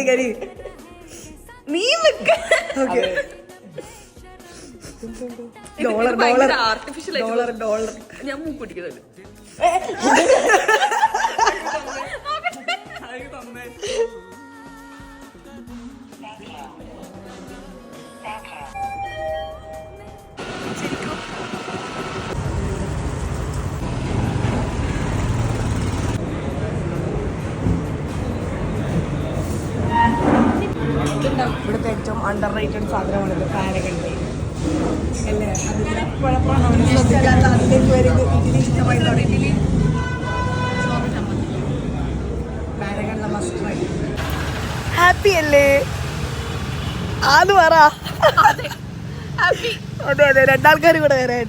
കരി നീ ഡോളർ ഞാൻ മൂക്കുടിക്കുന്നുണ്ട്. ഇവിടുത്തെ ഏറ്റവും അണ്ടർ റേറ്റഡ് സാധനമാണിത്, പാരഗൺ അല്ലേ? അതിൽ എപ്പോഴെപ്പോഴാണ് നമ്മൾ ശ്രദ്ധിക്കാത്ത അതിലേക്ക് വരുന്നത്. ഇഡ്ഡലി ഇഷ്ടമായി തുടങ്ങി. പാരഗണിലെ മസ്റ്റ് ട്രൈ. ഹാപ്പി അല്ലേ? ആന്ന് പറ. അതെ അതെ, രണ്ടാൾക്കാർ കൂടെ വരാൻ.